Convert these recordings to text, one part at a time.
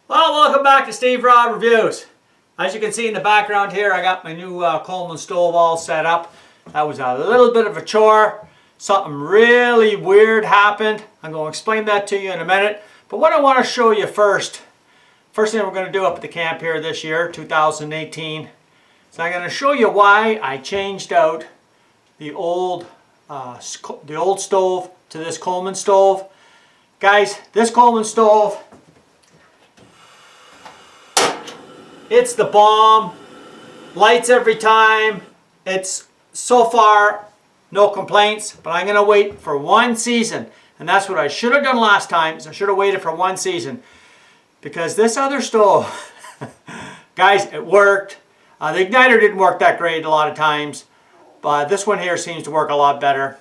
Well, welcome back to Steve Rod Reviews. As you can see in the background here, I got my new Coleman stove all set up. That was a little bit of a chore. Something really weird happened. I'm going to explain that to you in a minute. But what I want to show you first thing we're going to do up at the camp here this year, 2018, so I'm going to show you why I changed out the old stove to this Coleman stove. Guys, this Coleman stove, it's the bomb. Lights every time. It's so far no complaints, but I'm going to wait for one season. And that's what I should have done last time, is I should have waited for one season. Because this other stove, guys, it worked. The igniter didn't work that great a lot of times, but this one here seems to work a lot better.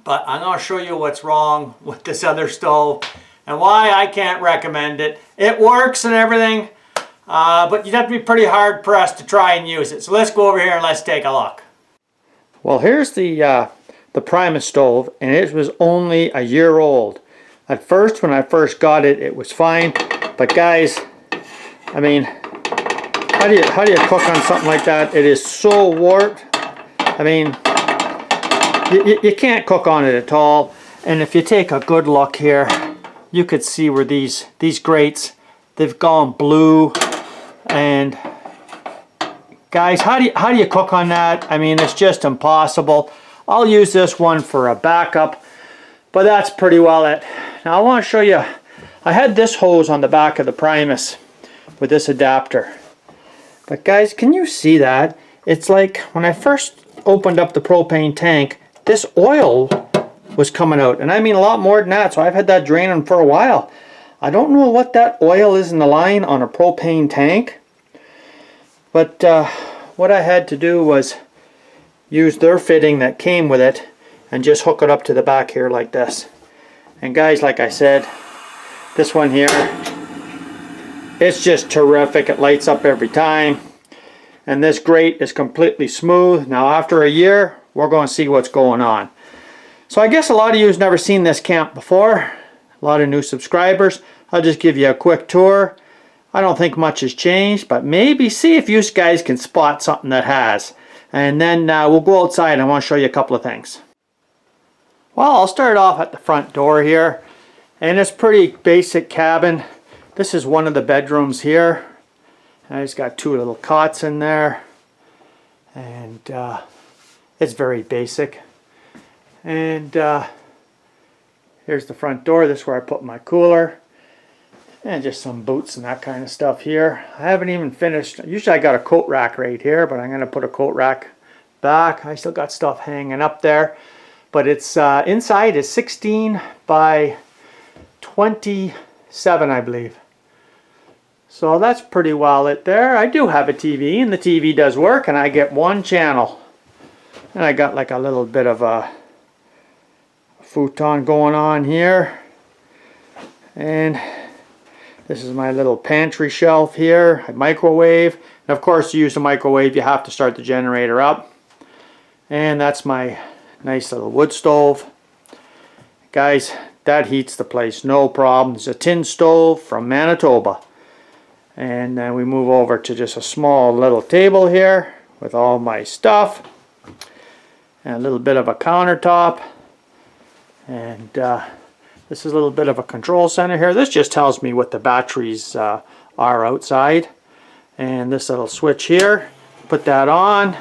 But I'm going to show you what's wrong with this other stove and why I can't recommend it. It works and everything, but you'd have to be pretty hard pressed to try and use it. So let's go over here and let's take a look. Well, here's the Primus stove, and it was only a year old. At first, when I first got it, it was fine. But guys, I mean, how do you cook on something like that? It is so warped. I mean, you can't cook on it at all. And if you take a good look here, you could see where these grates, they've gone blue. And guys, how do you cook on that? I mean, it's just impossible. I'll use this one for a backup, but that's pretty well it. Now I want to show you, I had this hose on the back of the Primus with this adapter. But guys, can you see that? It's like when I first opened up the propane tank, this oil was coming out. And I mean a lot more than that, so I've had that draining for a while. I don't know what that oil is in the line on a propane tank. But what I had to do was use their fitting that came with it and just hook it up to the back here like this. And guys, like I said, this one here, it's just terrific. It lights up every time. And this grate is completely smooth. Now after a year, we're going to see what's going on. So I guess a lot of you have never seen this camp before. A lot of new subscribers. I'll just give you a quick tour. I don't think much has changed, but maybe see if you guys can spot something that has. And then we'll go outside and I want to show you a couple of things. Well, I'll start off at the front door here, and it's pretty basic cabin. This is one of the bedrooms here. And it's got two little cots in there, and it's very basic. And here's the front door. This is where I put my cooler, and just some boots and that kind of stuff here. I haven't even finished. Usually I got a coat rack right here, but I'm going to put a coat rack back. I still got stuff hanging up there. But it's inside is 16 by 27, I believe. So that's pretty well it there. I do have a TV, and the TV does work, and I get one channel. And I got like a little bit of a futon going on here. And this is my little pantry shelf here, a microwave. And of course, to use the microwave, you have to start the generator up. And that's my nice little wood stove. Guys, that heats the place, no problem. It's a tin stove from Manitoba. And then we move over to just a small little table here with all my stuff. And a little bit of a countertop. And this is a little bit of a control center here. This just tells me what the batteries are outside. And this little switch here, put that on.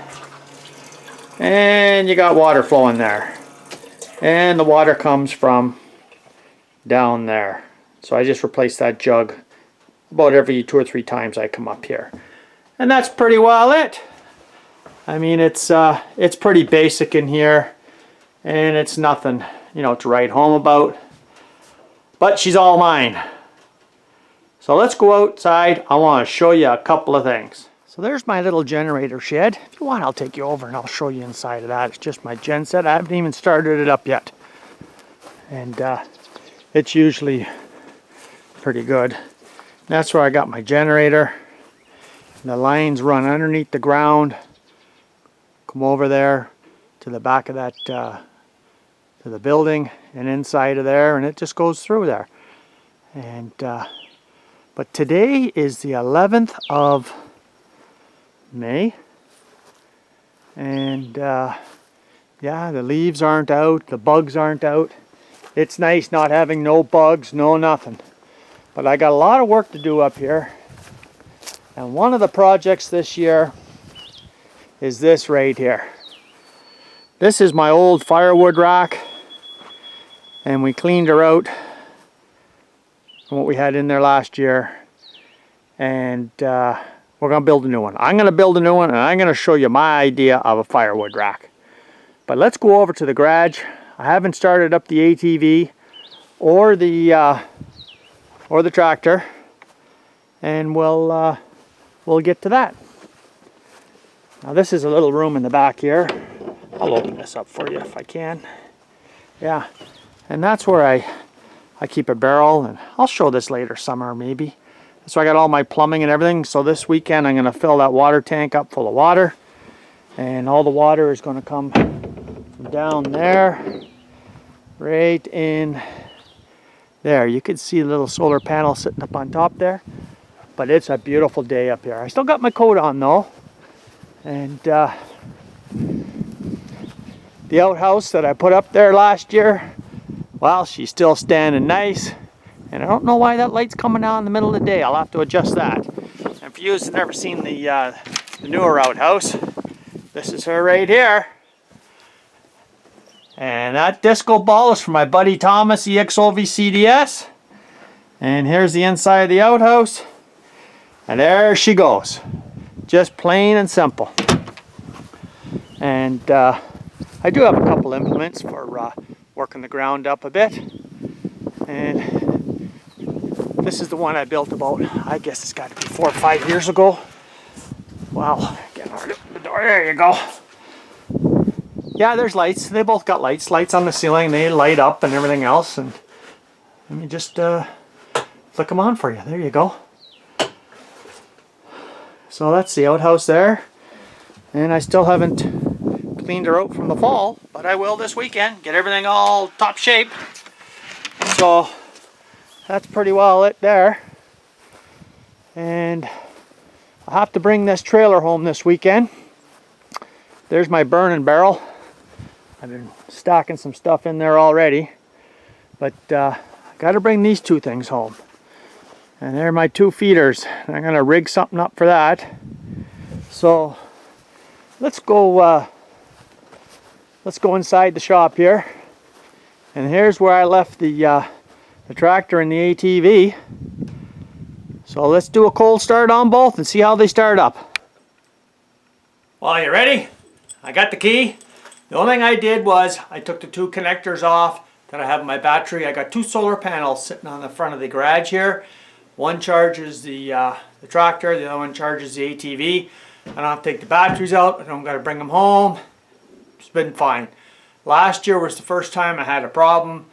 And you got water flowing there. And the water comes from down there. So I just replaced that jug about every 2 or 3 times I come up here. And that's pretty well it. I mean, it's pretty basic in here. And it's nothing, you know, to write home about. But she's all mine. So let's go outside. I want to show you a couple of things. So there's my little generator shed. If you want, I'll take you over and I'll show you inside of that. It's just my gen set. I haven't even started it up yet. And it's usually pretty good. That's where I got my generator. The lines run underneath the ground, come over there to the back of that, to the building and inside of there, and it just goes through there. And But today is the 11th of May. And yeah, the leaves aren't out, the bugs aren't out. It's nice not having no bugs, no nothing. But I got a lot of work to do up here. And one of the projects this year is this right here. This is my old firewood rack. And we cleaned her out from what we had in there last year. And we're going to build a new one. I'm going to build a new one and I'm going to show you my idea of a firewood rack. But let's go over to the garage. I haven't started up the ATV or the tractor, and we'll get to that. Now this is a little room in the back here. I'll open this up for you if I can. Yeah, and that's where I keep a barrel, and I'll show this later summer maybe. So I got all my plumbing and everything. So this weekend I'm going to fill that water tank up full of water, and all the water is going to come from down there right in there. You can see a little solar panel sitting up on top there, but it's a beautiful day up here. I still got my coat on though, and the outhouse that I put up there last year, well, she's still standing nice, and I don't know why that light's coming on in the middle of the day. I'll have to adjust that. And for you who's never seen the newer outhouse, this is her right here. And that disco ball is from my buddy Thomas, EXOV CDS. And here's the inside of the outhouse. And there she goes. Just plain and simple. And I do have a couple implements for working the ground up a bit. And this is the one I built about, I guess it's got to be 4 or 5 years ago. Well, get hard open the door. There you go. Yeah, there's lights. They both got lights. Lights on the ceiling. They light up and everything else. And let me just flick them on for you. There you go. So that's the outhouse there. And I still haven't cleaned her out from the fall, but I will this weekend. Get everything all top shape. So that's pretty well it there. And I'll have to bring this trailer home this weekend. There's my burning barrel. I've been stocking some stuff in there already, but I got to bring these two things home. And they're my 2 feeders. I'm going to rig something up for that. So let's go inside the shop here. And here's where I left the tractor and the ATV. So let's do a cold start on both and see how they start up. Well, you ready? I got the key. The only thing I did was I took the 2 connectors off that I have in my battery. I got 2 solar panels sitting on the front of the garage here. One charges the tractor, the other one charges the ATV. I don't have to take the batteries out. I don't got to bring them home. It's been fine. Last year was the first time I had a problem.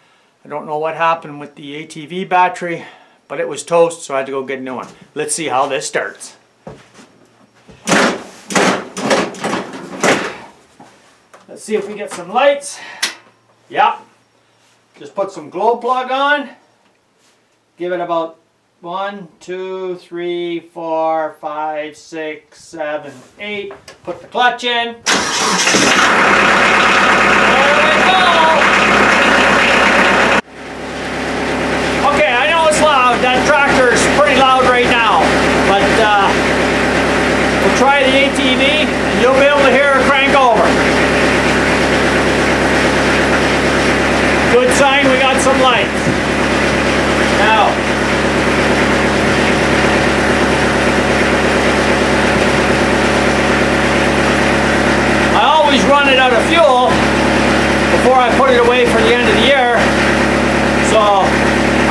I don't know what happened with the ATV battery, but it was toast, so I had to go get a new one. Let's see how this starts. Let's see if we get some lights. Yeah. Just put some glow plug on. Give it about 1, 2, 3, 4, 5, 6, 7, 8. Put the clutch in. There we go. Okay, I know it's loud. That tractor is pretty loud right now. But we'll try the ATV and you'll be able to hear her crank over. Good sign we got some lights. Now, I always run it out of fuel before I put it away for the end of the year. So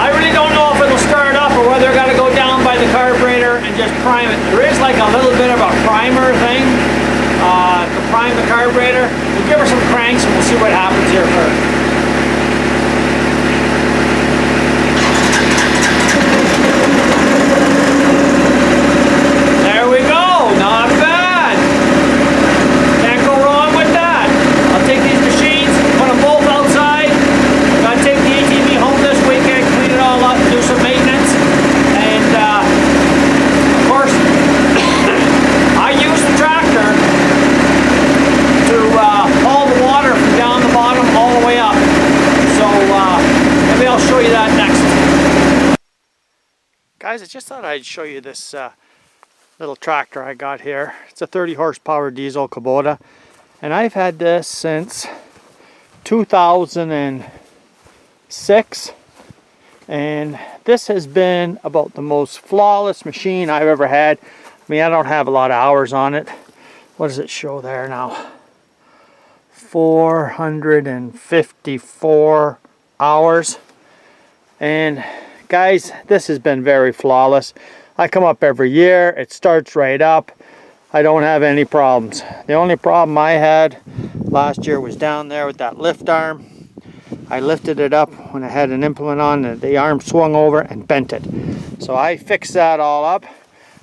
I really don't know if it'll start up or whether I got to go down by the carburetor and just prime it. There is like a little bit of a primer thing to prime the carburetor. We'll give her some cranks and we'll see what happens here first. There we go, not bad. Can't go wrong with that. I'll take these machines, put them both Guys, I just thought I'd show you this little tractor I got here. It's a 30 horsepower diesel Kubota, and I've had this since 2006, and this has been about the most flawless machine I've ever had. I mean, I don't have a lot of hours on it. What does it show there now? 454 hours. And guys, this has been very flawless. I come up every year, it starts right up. I don't have any problems. The only problem I had last year was down there with that lift arm. I lifted it up when I had an implement on, and the arm swung over and bent it. So I fixed that all up.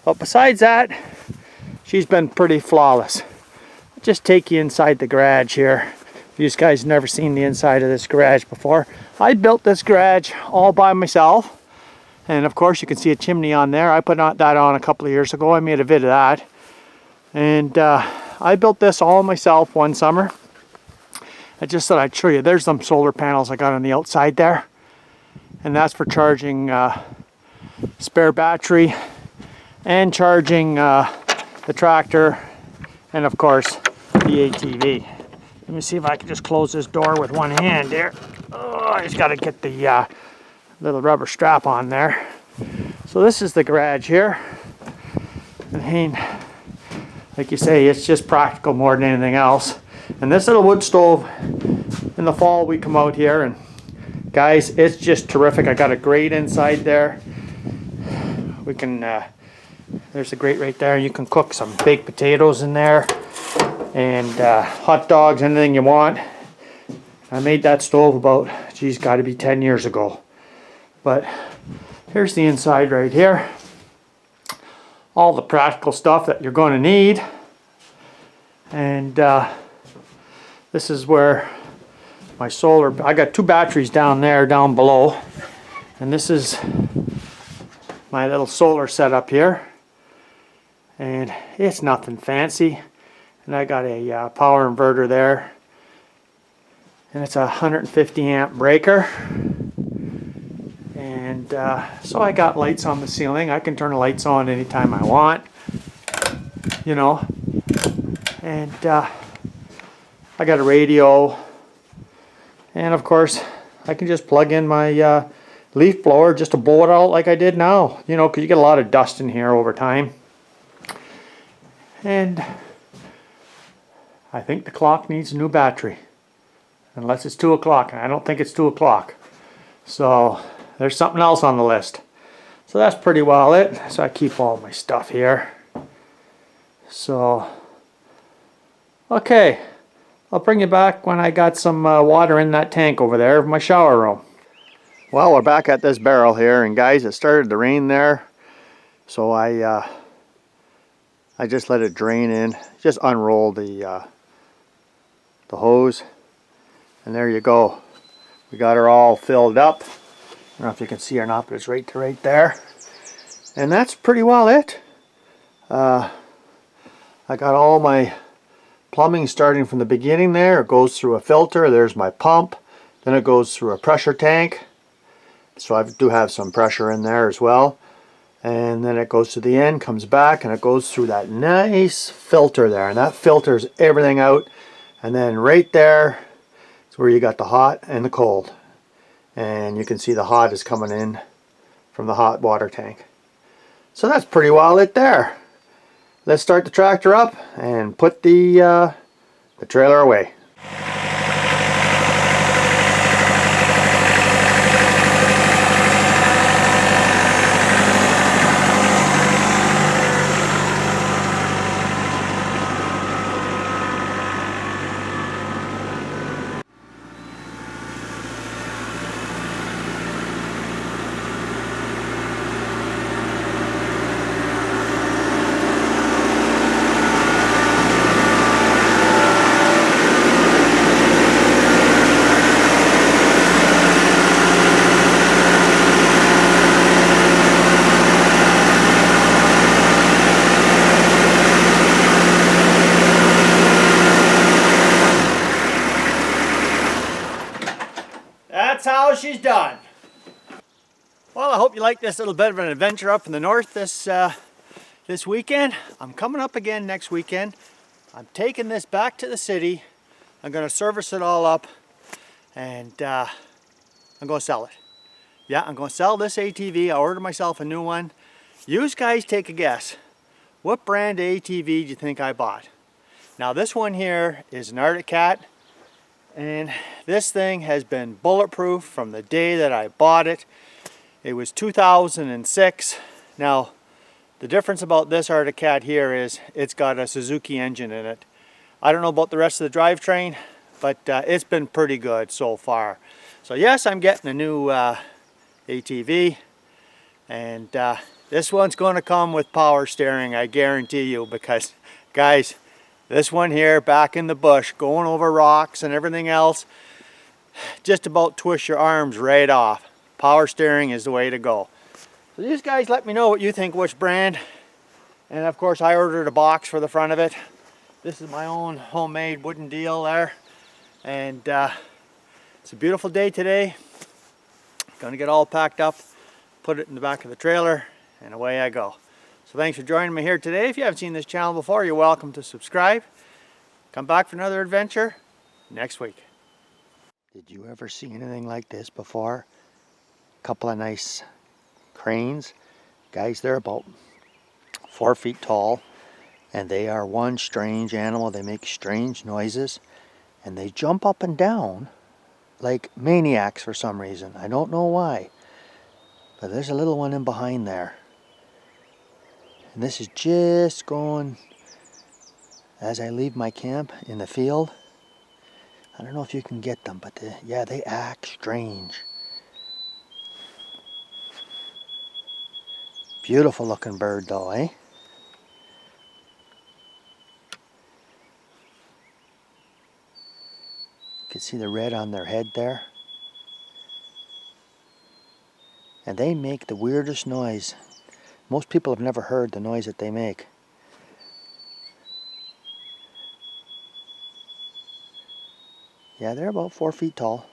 But besides that, she's been pretty flawless. I'll just take you inside the garage here. If you guys never seen the inside of this garage before. I built this garage all by myself. And of course you can see a chimney on there. I put that on a couple of years ago. I made a vid of that. And I built this all myself one summer. I just thought I'd show you. There's some solar panels I got on the outside there. And that's for charging spare battery and charging the tractor and of course the ATV. Let me see if I can just close this door with one hand here. Oh, I just got to get the little rubber strap on there. So this is the garage here. I mean, like you say, it's just practical more than anything else. And this little wood stove, in the fall we come out here, and guys, it's just terrific. I got a grate inside there. We can, there's a grate right there. You can cook some baked potatoes in there, and hot dogs, anything you want. I made that stove about, geez, got to be 10 years ago. But here's the inside right here. All the practical stuff that you're going to need. And this is where my solar, I got two batteries down there, down below. And this is my little solar setup here. And it's nothing fancy. And I got a power inverter there. And it's a 150 amp breaker. And so I got lights on the ceiling. I can turn the lights on anytime I want. You know. And I got a radio, and of course I can just plug in my leaf blower just to blow it out like I did now, you know, because you get a lot of dust in here over time. And I think the clock needs a new battery, unless it's 2 o'clock, and I don't think it's 2 o'clock. So there's something else on the list. So that's pretty well it. So I keep all my stuff here. So okay, I'll bring you back when I got some water in that tank over there of my shower room. Well, we're back at this barrel here, and guys, it started to rain there, so I just let it drain in. Just unroll the hose, and there you go. We got her all filled up. I don't know if you can see or not, but it's right there. And that's pretty well it. I got all my plumbing starting from the beginning there. It goes through a filter. There's my pump. Then it goes through a pressure tank. So I do have some pressure in there as well. And then it goes to the end, comes back, and it goes through that nice filter there. And that filters everything out. And then right there is where you got the hot and the cold. And you can see the hot is coming in from the hot water tank. So that's pretty well it there. Let's start the tractor up and put the trailer away. That's how she's done. Well, I hope you like this little bit of an adventure up in the north this weekend. I'm coming up again next weekend. I'm taking this back to the city. I'm going to service it all up, and I'm going to sell it. Yeah, I'm going to sell this ATV. I ordered myself a new one. You guys take a guess. What brand of ATV do you think I bought? Now this one here is an Arctic Cat, and this thing has been bulletproof from the day that I bought it. It was 2006. Now the difference about this Arctic Cat here is it's got a Suzuki engine in it. I don't know about the rest of the drivetrain, but it's been pretty good so far. So yes, I'm getting a new ATV, and this one's going to come with power steering, I guarantee you, because guys, this one here back in the bush going over rocks and everything else, just about twist your arms right off. Power steering is the way to go. So these guys, let me know what you think, which brand. And of course I ordered a box for the front of it. This is my own homemade wooden deal there, and it's a beautiful day today. Gonna get all packed up, put it in the back of the trailer, and away I go. So thanks for joining me here today. If you haven't seen this channel before, you're welcome to subscribe. Come back for another adventure next week. Did you ever see anything like this before? A couple of nice cranes. Guys, they're about 4 feet tall, and they are one strange animal. They make strange noises, and they jump up and down like maniacs for some reason. I don't know why, but there's a little one in behind there. And this is just going as I leave my camp in the field. I don't know if you can get them, but yeah, they act strange. Beautiful looking bird though, eh? You can see the red on their head there. And they make the weirdest noise. Most people have never heard the noise that they make. Yeah, they're about 4 feet tall.